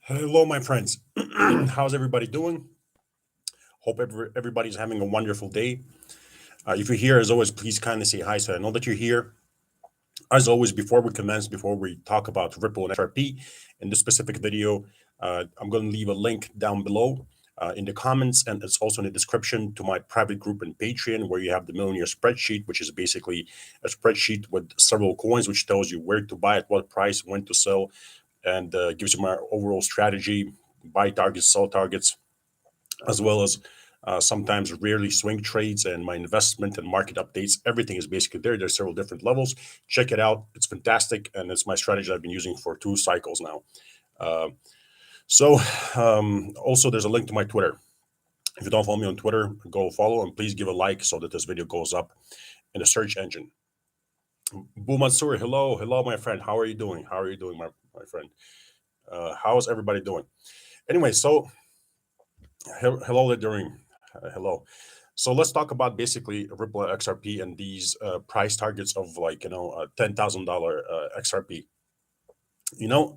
Hello, my friends. How's everybody doing? Hope everybody's having a wonderful day. If you're here, as always, please kindly say hi so I know that you're here. As always, before we talk about Ripple and XRP in this specific video, I'm going to leave a link down below in the comments, and it's also in the description to my private group in Patreon, where you have the Millionaire Spreadsheet, which is basically a spreadsheet with several coins, which tells you where to buy at what price, when to sell, and gives you my overall strategy, buy targets, sell targets, as well as sometimes rarely swing trades and my investment and market updates. Everything is basically there. There's several different levels. Check it out. It's fantastic. And it's my strategy I've been using for 2 cycles now. Uh, also, there's a link to my Twitter. If you don't follow me on Twitter, go follow and please give a like so that this video goes up in the search engine. Bumatsuri, hello, my friend. How are you doing? How are you doing, my friend? How's everybody doing? Anyway, so hello there during hello. So let's talk about basically Ripple XRP and these price targets of like $10,000 XRP.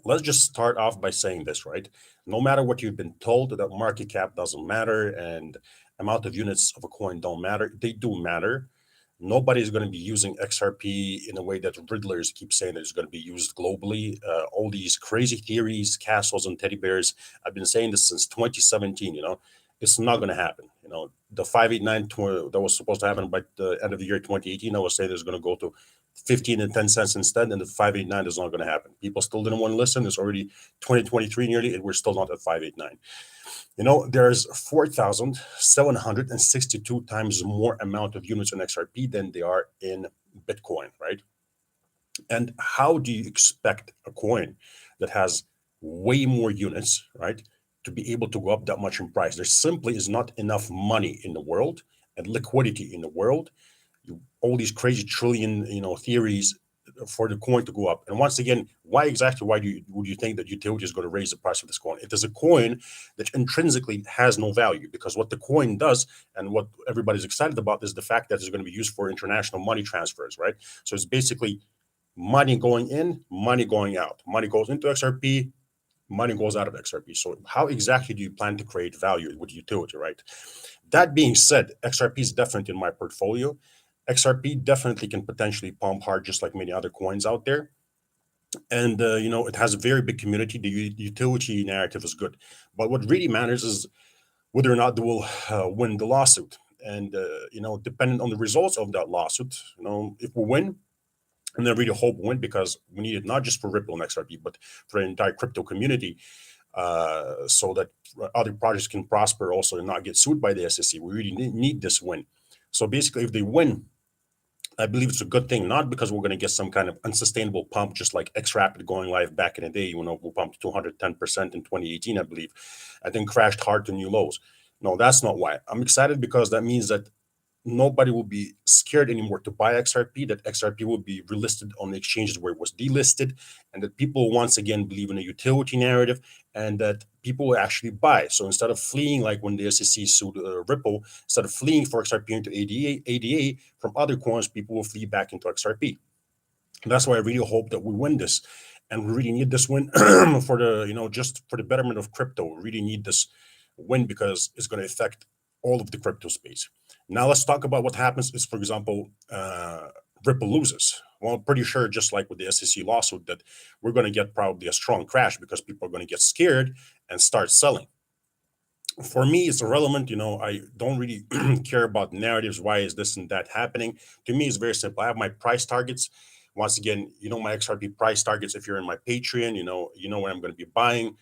Let's just start off by saying this, right? No matter what you've been told, that market cap doesn't matter and amount of units of a coin don't matter. They do matter. Nobody's going to be using XRP in a way that riddlers keep saying that it's going to be used globally. All these crazy theories, castles and teddy bears. I've been saying this since 2017. It's not going to happen. The 589 that was supposed to happen by the end of the year 2018, I was saying it's going to go to 15 and 10 cents instead, and the 589 is not going to happen. People still didn't want to listen. It's already 2023 nearly, and we're still not at 589. There's 4,762 times more amount of units in XRP than they are in Bitcoin, right? And how do you expect a coin that has way more units, right, to be able to go up that much in price? There simply is not enough money in the world and liquidity in the world. All these crazy trillion, theories for the coin to go up. And once again, why would you think that utility is going to raise the price of this coin? It is a coin that intrinsically has no value, because what the coin does and what everybody's excited about is the fact that it's going to be used for international money transfers, right? So it's basically money going in, money going out. Money goes into XRP, money goes out of XRP. So how exactly do you plan to create value with utility, right? That being said, XRP is definitely in my portfolio. XRP definitely can potentially pump hard, just like many other coins out there. And, it has a very big community. The utility narrative is good. But what really matters is whether or not they will win the lawsuit. And, depending on the results of that lawsuit, if we win, and I really hope we win, because we need it not just for Ripple and XRP, but for the entire crypto community, so that other projects can prosper also and not get sued by the SEC. We really need this win. So basically, if they win, I believe it's a good thing, not because we're going to get some kind of unsustainable pump, just like XRapid going live back in the day. We pumped 210% in 2018, I believe, and then crashed hard to new lows. No, that's not why. I'm excited because that means that nobody will be scared anymore to buy XRP, that XRP will be relisted on the exchanges where it was delisted, and that people once again believe in a utility narrative, and that people will actually buy. So instead of fleeing, like when the SEC sued Ripple, instead of fleeing for XRP into ADA from other coins, people will flee back into XRP. And that's why I really hope that we win this. And we really need this win for just for the betterment of crypto. We really need this win because it's going to affect all of the crypto space. Now let's talk about what happens is, for example, Ripple loses. Well, I'm pretty sure, just like with the SEC lawsuit, that we're going to get probably a strong crash because people are going to get scared and start selling. For me, it's irrelevant. I don't really care about narratives. Why is this and that happening? To me, it's very simple. I have my price targets. Once again, my XRP price targets. If you're in my Patreon, you know when I'm going to be buying.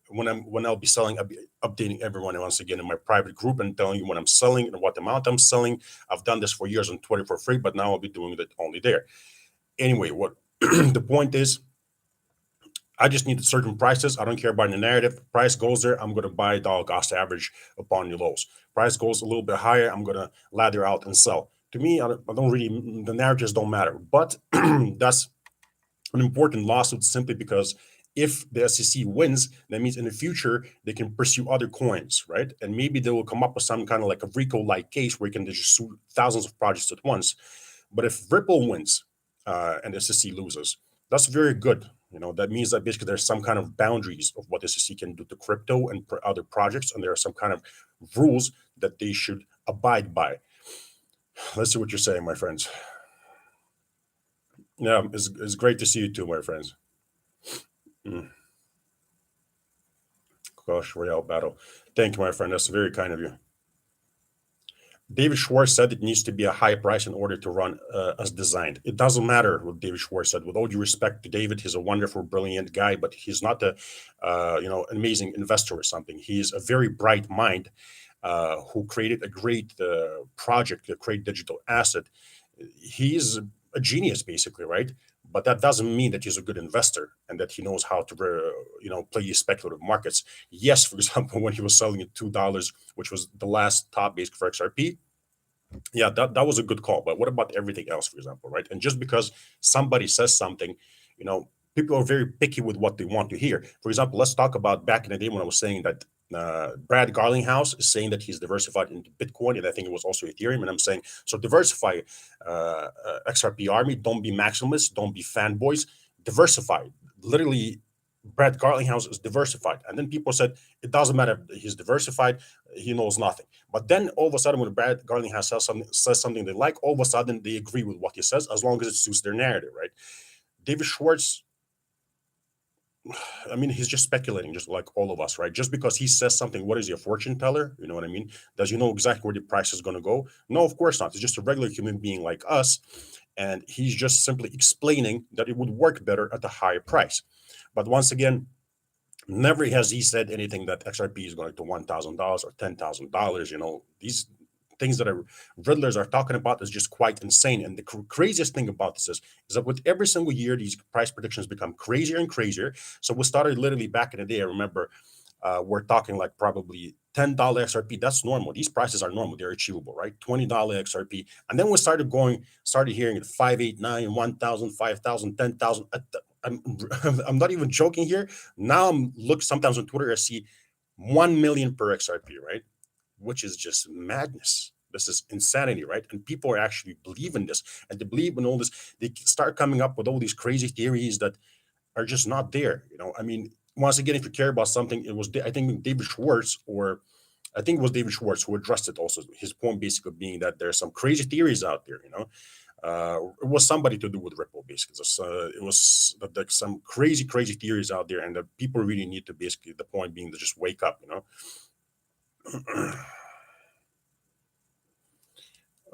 When I'll be selling, I'll be updating everyone once again in my private group and telling you when I'm selling and what amount I'm selling. I've done this for years on Twitter for free, but now I'll be doing it only there. Anyway, what the point is, I just need certain prices. I don't care about the narrative. Price goes there, I'm going to buy dollar cost average upon your lows. Price goes a little bit higher, I'm going to ladder out and sell. To me, I don't really, the narratives don't matter. But that's an important lawsuit, simply because if the SEC wins, that means in the future they can pursue other coins, right? And maybe they will come up with some kind of like a RICO-like case where you can just sue thousands of projects at once. But if Ripple wins and the SEC loses, that's very good. That means that basically there's some kind of boundaries of what SEC can do to crypto and other projects, and there are some kind of rules that they should abide by. Let's see what you're saying, my friends. Yeah, it's great to see you too, my friends. Gosh, Royale Battle. Thank you, my friend. That's very kind of you. David Schwartz said it needs to be a high price in order to run as designed. It doesn't matter what David Schwartz said. With all due respect to David, he's a wonderful, brilliant guy, but he's not an amazing investor or something. He's a very bright mind who created a great project, a great digital asset. He's a genius, basically, right? But that doesn't mean that he's a good investor and that he knows how to, play speculative markets. Yes, for example, when he was selling at $2, which was the last top base for XRP, yeah, that was a good call. But what about everything else, for example, right? And just because somebody says something, you know, people are very picky with what they want to hear. For example, let's talk about back in the day when I was saying that Brad Garlinghouse is saying that he's diversified into Bitcoin, and I think it was also Ethereum. And I'm saying, so diversify, XRP army. Don't be maximalists. Don't be fanboys. Diversify. Literally, Brad Garlinghouse is diversified. And then people said, it doesn't matter if he's diversified, he knows nothing. But then all of a sudden, when Brad Garlinghouse says something they like, all of a sudden they agree with what he says as long as it suits their narrative, right? David Schwartz, I mean, he's just speculating, just like all of us, right? Just because he says something, what is he, a fortune teller? You know what I mean? Does he know exactly where the price is going to go? No, of course not. He's just a regular human being like us. And he's just simply explaining that it would work better at a higher price. But once again, never has he said anything that XRP is going to $1,000 or $10,000. These things that riddlers are talking about is just quite insane. And the craziest thing about this is that with every single year, these price predictions become crazier and crazier. So we started literally back in the day. I remember we're talking like probably $10 XRP. That's normal. These prices are normal. They're achievable, right? $20 XRP. And then we started hearing it 589, 1,000, 5,000, 10,000. I'm not even joking here. Now sometimes on Twitter, I see 1 million per XRP, right? Which is just madness. This is insanity, right? And people are actually believing this, and they believe in all this. They start coming up with all these crazy theories that are just not there. I mean, once again, if you care about something, I think David Schwartz, who addressed it also. His point basically being that there's some crazy theories out there, it was somebody to do with Ripple, basically. It was like some crazy theories out there, and that people really need to basically, the point being to just wake up,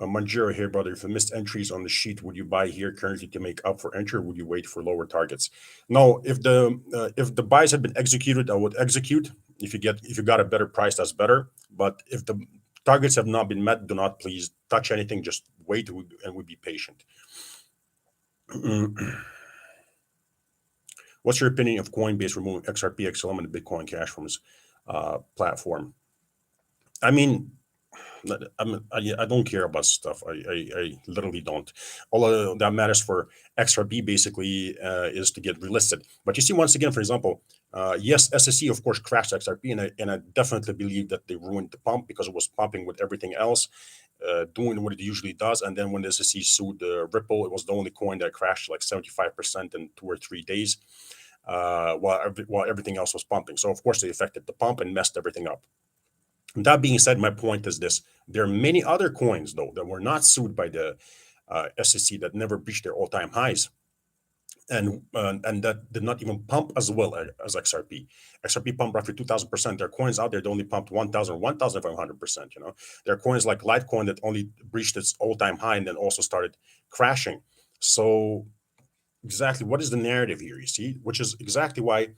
Manjiro here, brother. If you missed entries on the sheet, would you buy here currently to make up for entry, or would you wait for lower targets? No, if the buys have been executed, I would execute. If you got a better price, that's better. But if the targets have not been met, do not please touch anything. Just wait and we'll be patient. What's your opinion of Coinbase removing XRP, XLM, and Bitcoin Cash from its platform? I mean, I don't care about stuff. I literally don't. All that matters for XRP basically is to get relisted. But you see, once again, for example, yes, SEC of course crashed XRP, and I definitely believe that they ruined the pump because it was pumping with everything else, doing what it usually does. And then when the SEC sued Ripple, it was the only coin that crashed like 75% in 2 or 3 days, while everything else was pumping. So of course they affected the pump and messed everything up. That being said, my point is this: there are many other coins, though, that were not sued by the SEC, that never breached their all-time highs, and that did not even pump as well as XRP. XRP pumped roughly 2,000%. There are coins out there that only pumped 1,000 or 1,500%. There are coins like Litecoin that only breached its all-time high and then also started crashing. So exactly what is the narrative here? You see, which is exactly why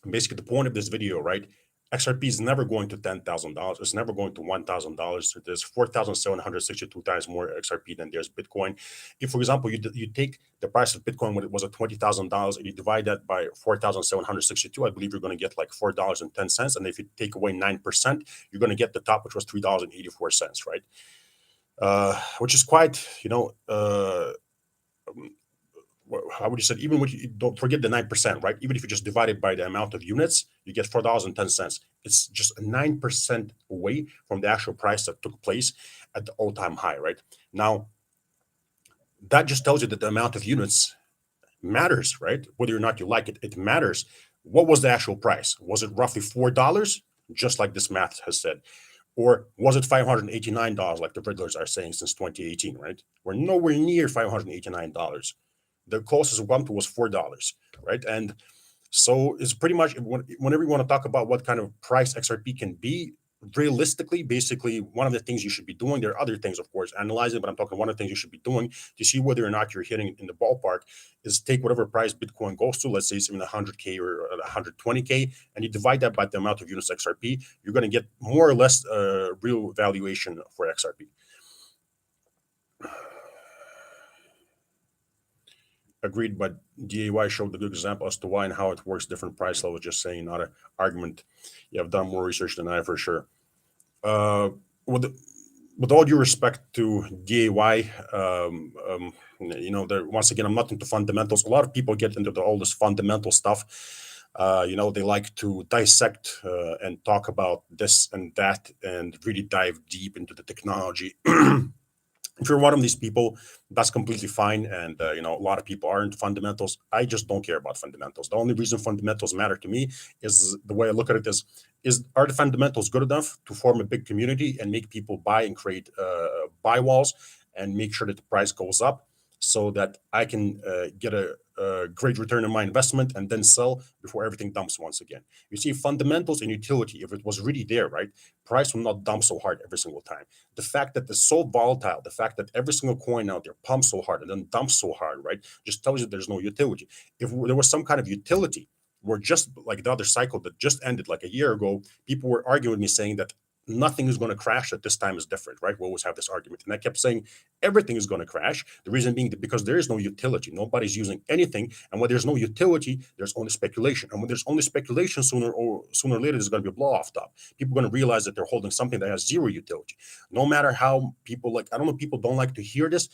basically the point of this video, right? XRP is never going to $10,000. It's never going to $1,000. There's 4,762 times more XRP than there's Bitcoin. If, for example, you take the price of Bitcoin when it was at $20,000 and you divide that by 4,762, I believe you're going to get like $4.10. And if you take away 9%, you're going to get the top, which was $3.84, right? Which is quite, how would you say, even when you don't forget the 9%, right? Even if you just divide it by the amount of units, you get $4.10. It's just 9% away from the actual price that took place at the all-time high, right? Now, that just tells you that the amount of units matters, right? Whether or not you like it, it matters. What was the actual price? Was it roughly $4, just like this math has said? Or was it $589, like the Riddlers are saying since 2018, right? We're nowhere near $589. The closest one was $4, right? And so it's pretty much whenever you want to talk about what kind of price XRP can be, realistically, basically, one of the things you should be doing, there are other things, of course, analyzing, but I'm talking one of the things you should be doing to see whether or not you're hitting in the ballpark is take whatever price Bitcoin goes to, let's say it's even 100K or 120K, and you divide that by the amount of units XRP, you're going to get more or less real valuation for XRP. Agreed, but DAY showed a good example as to why and how it works, different price levels, just saying, not an argument. You have done more research than I, for sure. With all due respect to DAY, once again, I'm not into fundamentals. A lot of people get into all this fundamental stuff. They like to dissect and talk about this and that and really dive deep into the technology. If you're one of these people, that's completely fine. And, a lot of people are into fundamentals. I just don't care about fundamentals. The only reason fundamentals matter to me is the way I look at it are the fundamentals good enough to form a big community and make people buy and create buy walls and make sure that the price goes up so that I can get a great return on my investment and then sell before everything dumps once again. You see, fundamentals and utility, if it was really there, right, price will not dump so hard every single time. The fact that it's so volatile, the fact that every single coin out there pumps so hard and then dumps so hard, right, just tells you there's no utility. If there was some kind of utility, where just like the other cycle that just ended like a year ago, people were arguing with me saying that nothing is going to crash, that this time is different, right? We always have this argument. And I kept saying everything is going to crash. The reason being that because there is no utility. Nobody's using anything. And when there's no utility, there's only speculation. And when there's only speculation, sooner or later, there's going to be a blow off top. People are going to realize that they're holding something that has zero utility. No matter how people I don't know, people don't like to hear this,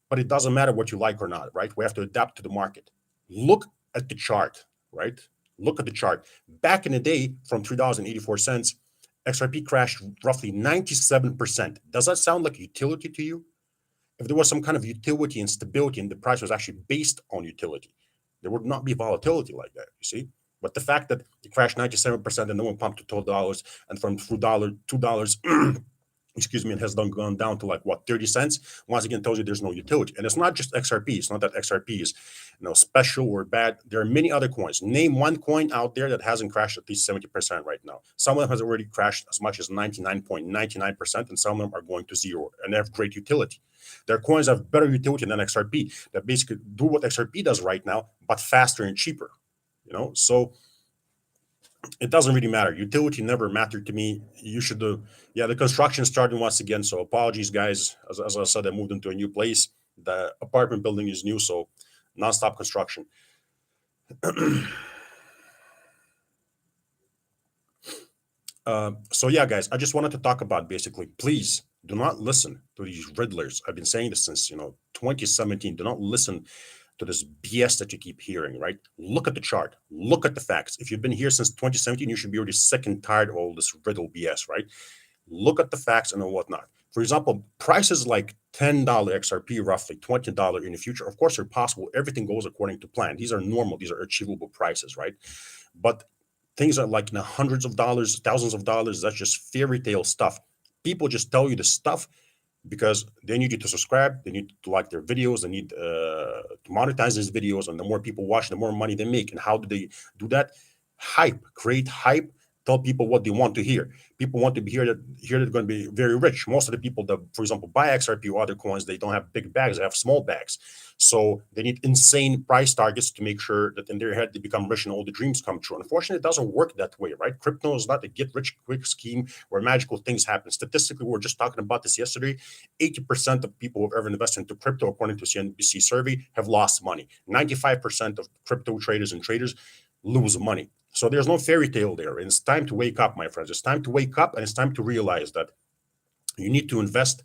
but it doesn't matter what you like or not, right? We have to adapt to the market. Look at the chart, right? Look at the chart. Back in the day, from $3.84, XRP crashed roughly 97%. Does that sound like utility to you? If there was some kind of utility and stability and the price was actually based on utility, there would not be volatility like that, you see? But the fact that it crashed 97% and no one pumped to $12 and from $2, excuse me, it has gone down to 30 cents. Once again, tells you there's no utility. And it's not just XRP. It's not that XRP is special or bad. There are many other coins. Name one coin out there that hasn't crashed at least 70% right now. Some of them has already crashed as much as 99.99%, and some of them are going to zero, and they have great utility. There are coins that have better utility than XRP that basically do what XRP does right now, but faster and cheaper. So it doesn't really matter. Utility never mattered to me. You should do. Yeah, the construction started once again. So apologies, guys. As I said, I moved into a new place. The apartment building is new, so nonstop construction. So yeah, guys, I just wanted to talk about basically, please do not listen to these riddlers. I've been saying this since 2017. Do not listen to this BS that you keep hearing, right? Look at the chart. Look at the facts. If you've been here since 2017, you should be already sick and tired of all this riddle BS, right? Look at the facts and whatnot. For example, prices like $10 XRP, roughly $20 in the future, of course, are possible. Everything goes according to plan. These are normal. These are achievable prices, right? But things are like hundreds of dollars, thousands of dollars. That's just fairy tale stuff. People just tell you the stuff because they need you to subscribe, they need to like their videos, they need to monetize these videos, and the more people watch, the more money they make. And how do they do that? Hype, create hype, tell people what they want to hear. People want to hear that they're going to be very rich. Most of the people that, for example, buy XRP or other coins, they don't have big bags, they have small bags. So they need insane price targets to make sure that in their head they become rich and all the dreams come true. Unfortunately, it doesn't work that way, right? Crypto is not a get rich quick scheme where magical things happen. Statistically, we were just talking about this yesterday. 80% of people who have ever invested into crypto, according to CNBC survey, have lost money. 95% of crypto traders and traders lose money. So there's no fairy tale there. And it's time to wake up, my friends. It's time to wake up, and it's time to realize that you need to invest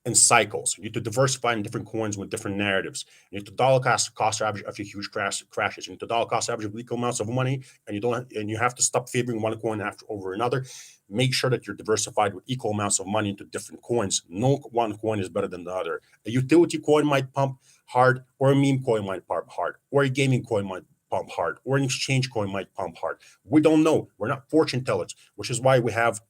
in cycles. You need to diversify in different coins with different narratives. You need to dollar cost average after huge crashes. You need to dollar cost average with equal amounts of money, and you have to stop favoring one coin after over another. Make sure that you're diversified with equal amounts of money into different coins. No one coin is better than the other. A utility coin might pump hard, or a meme coin might pump hard, or a gaming coin might pump hard, or an exchange coin might pump hard. We don't know. We're not fortune tellers, which is why we have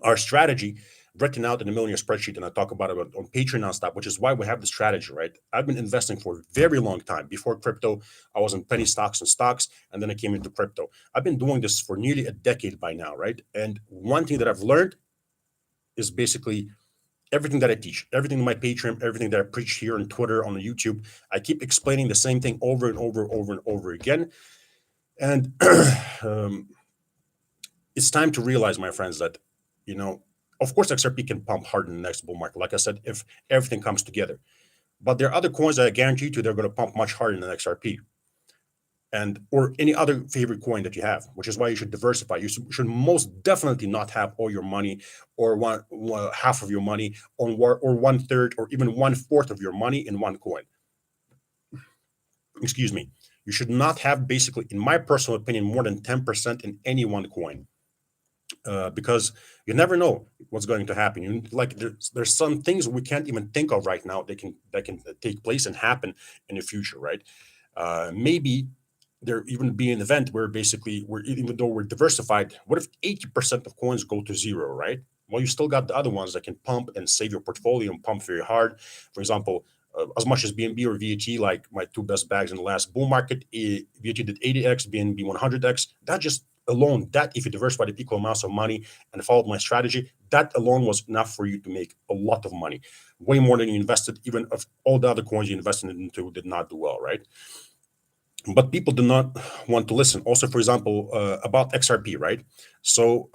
our strategy written out in a millionaire spreadsheet, and I talk about it on Patreon nonstop, which is why we have the strategy, right? I've been investing for a very long time. Before crypto, I was in penny stocks, and then I came into crypto. I've been doing this for nearly a decade by now, right? And one thing that I've learned is basically everything that I teach, everything in my Patreon, everything that I preach here on Twitter, on YouTube. I keep explaining the same thing over and over again. And it's time to realize, my friends, that, of course, XRP can pump hard in the next bull market. Like I said, if everything comes together. But there are other coins that I guarantee you they're going to pump much harder than XRP, or any other favorite coin that you have, which is why you should diversify. You should most definitely not have all your money, or half of your money on or 1/3 or even 1/4 of your money in one coin. Excuse me. You should not have, basically, in my personal opinion, more than 10% in any one coin. Because you never know what's going to happen. There's some things we can't even think of right now that can take place and happen in the future, right? Maybe there even be an event where basically even though we're diversified, what if 80% of coins go to zero, right? Well, you still got the other ones that can pump and save your portfolio and pump very hard. For example, as much as BNB or VAT, like my two best bags in the last bull market, VAT did 80x, BNB 100x. That just alone, that if you diversified with equal amounts of money and followed my strategy, that alone was enough for you to make a lot of money, way more than you invested, even if all the other coins you invested into did not do well, right? But people do not want to listen. Also, for example, about XRP, right? So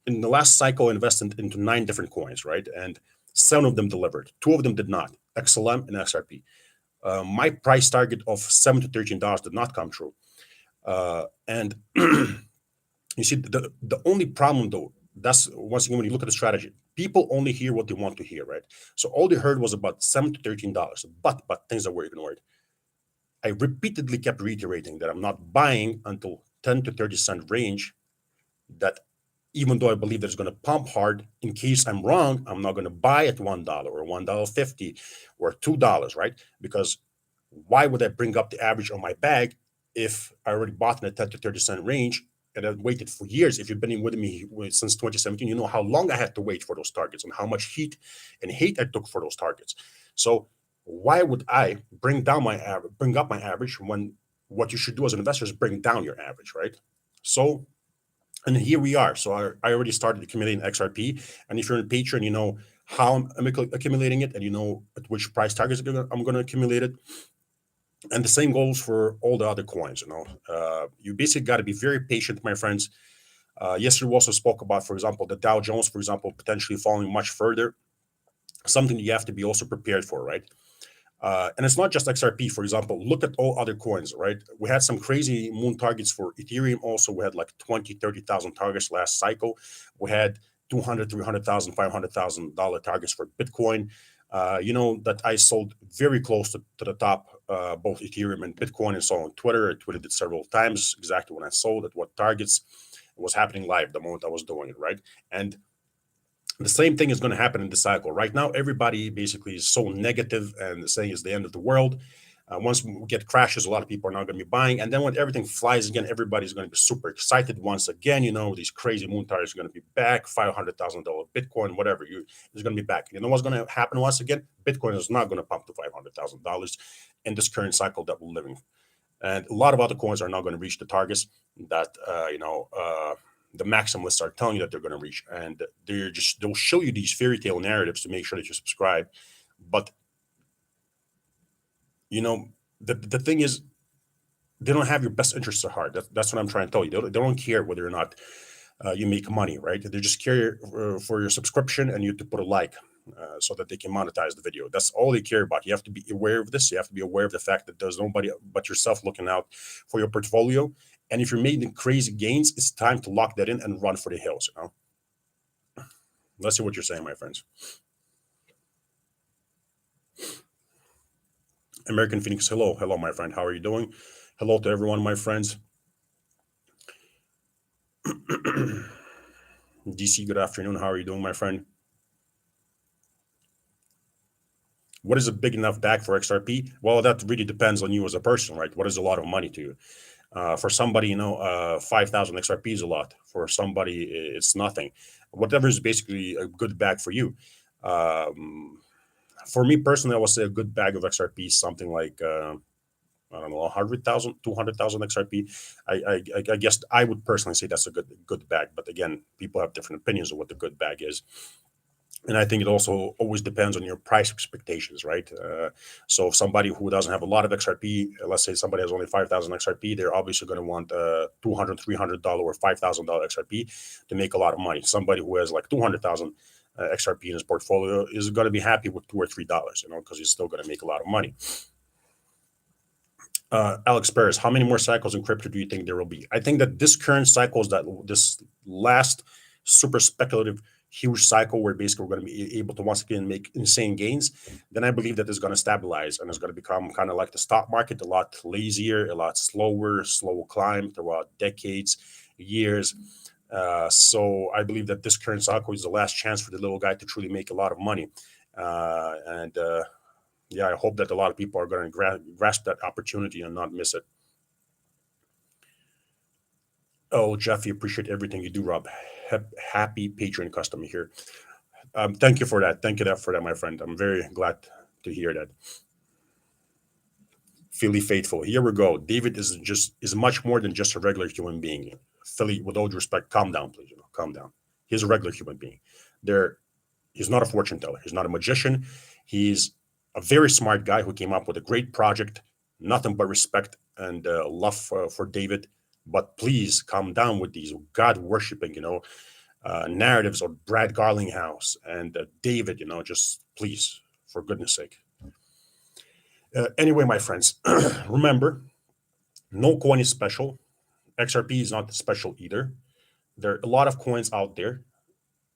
in the last cycle, I invested into 9 different coins, right? And 7 of them delivered. 2 of them did not, XLM and XRP. My price target of $7 to $13 did not come true. And you see, the only problem, though, that's once again, when you look at the strategy, people only hear what they want to hear, right? So all they heard was about $7 to $13, but things that were ignored. I repeatedly kept reiterating that I'm not buying until 10 to 30 cent range. That even though I believe that it's going to pump hard, in case I'm wrong, I'm not going to buy at $1 or $1.50 or $2, right? Because why would I bring up the average on my bag if I already bought in a 10 to 30 cent range and I waited for years? If you've been with me since 2017, you know how long I had to wait for those targets and how much heat and hate I took for those targets. So why would I bring up my average when what you should do as an investor is bring down your average, right? So, and here we are. So I already started accumulating XRP, and if you're in Patreon, you know how I'm accumulating it, and you know at which price targets I'm going to accumulate it. And the same goes for all the other coins. You basically got to be very patient, my friends. Yesterday we also spoke about, for example, the Dow Jones, for example, potentially falling much further. Something you have to be also prepared for, right? And it's not just XRP, for example. Look at all other coins, right? We had some crazy moon targets for Ethereum. Also, we had like 20, 30,000 targets last cycle. We had 200, 300,000, $500,000 targets for Bitcoin. You know that I sold very close to the top, both Ethereum and Bitcoin, and so on Twitter. I tweeted it several times exactly when I sold at what targets. It was happening live the moment I was doing it, right? And the same thing is going to happen in the cycle. Right now, everybody basically is so negative and saying it's the end of the world. Once we get crashes, a lot of people are not going to be buying. And then when everything flies again, everybody's going to be super excited once again. You know, these crazy moon targets are going to be back, $500,000 Bitcoin, whatever. It's going to be back. You know what's going to happen once again? Bitcoin is not going to pump to $500,000 in this current cycle that we're living. And a lot of other coins are not going to reach the targets that, the maximalists are telling you that they're going to reach, and they'll show you these fairy tale narratives to make sure that you subscribe. But the thing is, they don't have your best interests at heart. That's what I'm trying to tell you. They don't care whether or not you make money, right? They just care for your subscription and you to put a like so that they can monetize the video. That's all they care about. You have to be aware of this. You have to be aware of the fact that there's nobody but yourself looking out for your portfolio. And if you're making crazy gains, it's time to lock that in and run for the hills. Let's see what you're saying, my friends. American Phoenix, hello. Hello, my friend. How are you doing? Hello to everyone, my friends. DC, good afternoon. How are you doing, my friend? What is a big enough bag for XRP? Well, that really depends on you as a person, right? What is a lot of money to you? For somebody, 5,000 XRP is a lot. For somebody, it's nothing. Whatever is basically a good bag for you. Um, for me personally, I would say a good bag of XRP is something like, I don't know, 100,000, 200,000 XRP. I guess I would personally say that's a good bag. But again, people have different opinions of what the good bag is. And I think it also always depends on your price expectations, right? So if somebody who doesn't have a lot of XRP, let's say somebody has only 5,000 XRP, they're obviously going to want $200, $300 or $5,000 XRP to make a lot of money. Somebody who has like 200,000 XRP in his portfolio is going to be happy with $2 or $3, because he's still going to make a lot of money. Alex Paris, how many more cycles in crypto do you think there will be? I think that this current cycle is that this last super speculative huge cycle where basically we're going to be able to once again make insane gains. Then I believe that it's going to stabilize and it's going to become kind of like the stock market, a lot lazier, a lot slower climb throughout decades, years. So I believe that this current cycle is the last chance for the little guy to truly make a lot of money. And yeah, I hope that a lot of people are going to grasp that opportunity and not miss it. Oh, Jeffy, appreciate everything you do, Rob. Happy Patreon customer here. Thank you for that. Thank you for that, my friend. I'm very glad to hear that. Philly faithful. Here we go. David is much more than just a regular human being. Philly, with all due respect, calm down, please. Calm down. He's a regular human being. He's not a fortune teller. He's not a magician. He's a very smart guy who came up with a great project. Nothing but respect and love for David. But please calm down with these God worshiping, narratives of Brad Garlinghouse and David. Just please, for goodness sake. Anyway, my friends, remember, no coin is special. XRP is not special either. There are a lot of coins out there.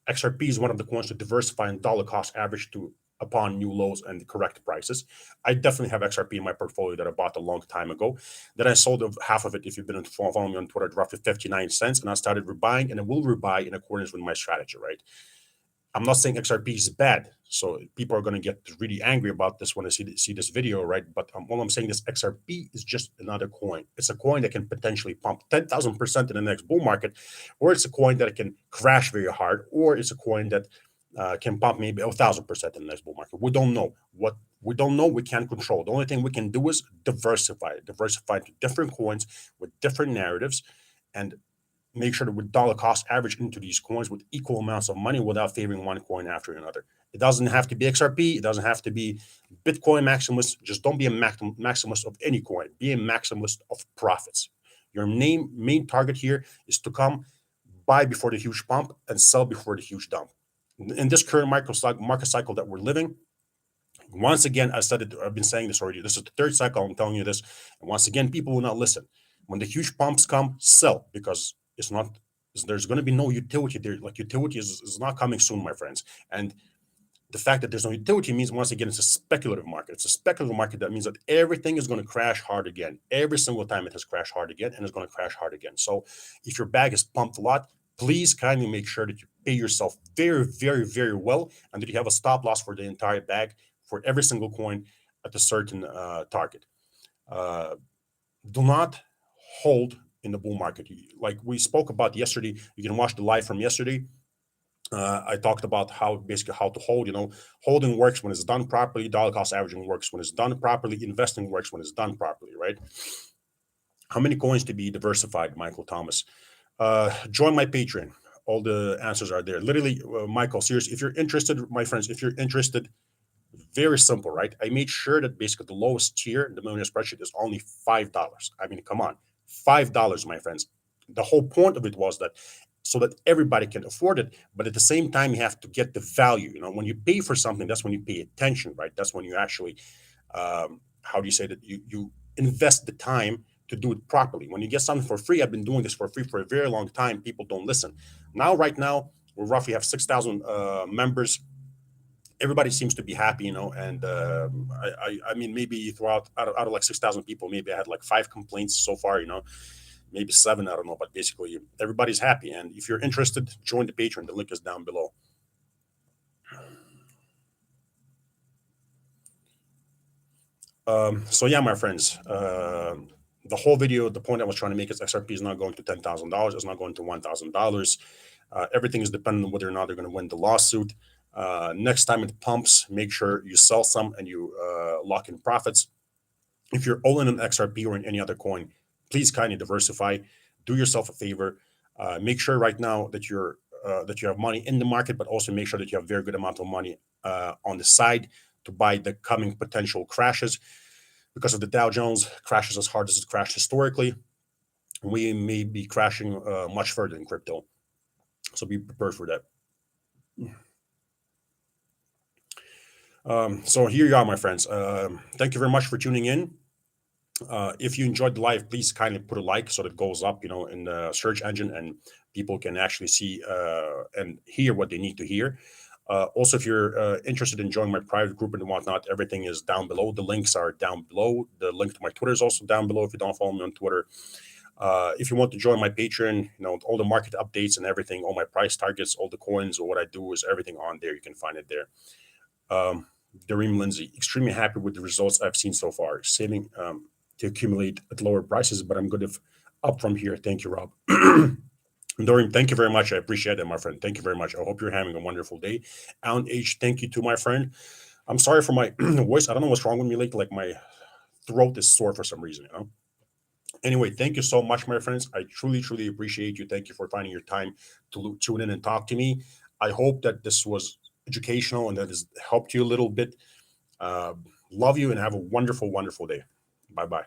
XRP is one of the coins to diversify and dollar cost average to upon new lows and the correct prices. I definitely have XRP in my portfolio that I bought a long time ago. Then I sold half of it, if you've been following me on Twitter, at roughly 59 cents. And I started rebuying, and I will rebuy in accordance with my strategy, right? I'm not saying XRP is bad. So people are going to get really angry about this when they see this video, right? But all I'm saying is XRP is just another coin. It's a coin that can potentially pump 10,000% in the next bull market, or it's a coin that can crash very hard, or it's a coin that can pump maybe 1,000% in the next bull market. We don't know. What we don't know, we can't control. The only thing we can do is diversify to different coins with different narratives, and make sure that we dollar cost average into these coins with equal amounts of money without favoring one coin after another. It doesn't have to be XRP. It doesn't have to be Bitcoin maximalist. Just don't be a maximalist of any coin. Be a maximalist of profits. Your main target here is to come buy before the huge pump and sell before the huge dump. In this current market cycle that we're living, once again, I said it, I've been saying this already. This is the third cycle I'm telling you this. And once again, people will not listen. When the huge pumps come, sell, because there's going to be no utility there. Like, utility is not coming soon, my friends. And the fact that there's no utility means, once again, it's a speculative market. It's a speculative market. That means that everything is going to crash hard again. Every single time it has crashed hard again, and it's going to crash hard again. So if your bag is pumped a lot, please kindly make sure that you pay yourself very, very, very well, and that you have a stop loss for the entire bag for every single coin at a certain target. Uh, do not hold in the bull market. Like we spoke about yesterday, you can watch the live from yesterday. I talked about how to hold. Holding works when it's done properly. Dollar cost averaging works when it's done properly. Investing works when it's done properly, right? How many coins to be diversified, Michael Thomas? Join my Patreon. All the answers are there. Literally, Michael, seriously, if you're interested, my friends, if you're interested, very simple, right? I made sure that basically the lowest tier in the millionaire spreadsheet is only $5. I mean, come on, $5, my friends. The whole point of it was that so that everybody can afford it, but at the same time, you have to get the value. When you pay for something, that's when you pay attention, right? That's when you actually, how do you say that? You invest the time to do it properly. When you get something for free, I've been doing this for free for a very long time. People don't listen. Right now, we roughly have 6,000 members. everybody seems to be happy, and I mean, maybe throughout out of like 6,000 people, maybe I had like 5 complaints so far, maybe 7, I don't know, but basically everybody's happy. And if you're interested, join the Patreon. The link is down below. So yeah, my friends, the whole video, the point I was trying to make is XRP is not going to $10,000. It's not going to $1,000. Everything is dependent on whether or not they're going to win the lawsuit. Next time it pumps, make sure you sell some and you lock in profits. If you're all in on XRP or in any other coin, please kindly diversify. Do yourself a favor. Make sure right now that you have money in the market, but also make sure that you have a very good amount of money on the side to buy the coming potential crashes. Because of the Dow Jones crashes as hard as it crashed historically, we may be crashing much further in crypto. So be prepared for that. So here you are, my friends. Thank you very much for tuning in. If you enjoyed the live, please kindly put a like so that it goes up, in the search engine, and people can actually see and hear what they need to hear. Also, if you're interested in joining my private group and whatnot, everything is down below. The links are down below. The link to my Twitter is also down below if you don't follow me on Twitter. If you want to join my Patreon, all the market updates and everything, all my price targets, all the coins, or what I do is everything on there. You can find it there. Dareem Lindsay, extremely happy with the results I've seen so far. Saving to accumulate at lower prices, but I'm good if up from here. Thank you, Rob. Dorian, thank you very much. I appreciate it, my friend. Thank you very much. I hope you're having a wonderful day. Alan H, thank you to my friend. I'm sorry for my voice. I don't know what's wrong with me lately. Like my throat is sore for some reason, Anyway, thank you so much, my friends. I truly, truly appreciate you. Thank you for finding your time to tune in and talk to me. I hope that this was educational and that has helped you a little bit. Love you and have a wonderful, wonderful day. Bye-bye.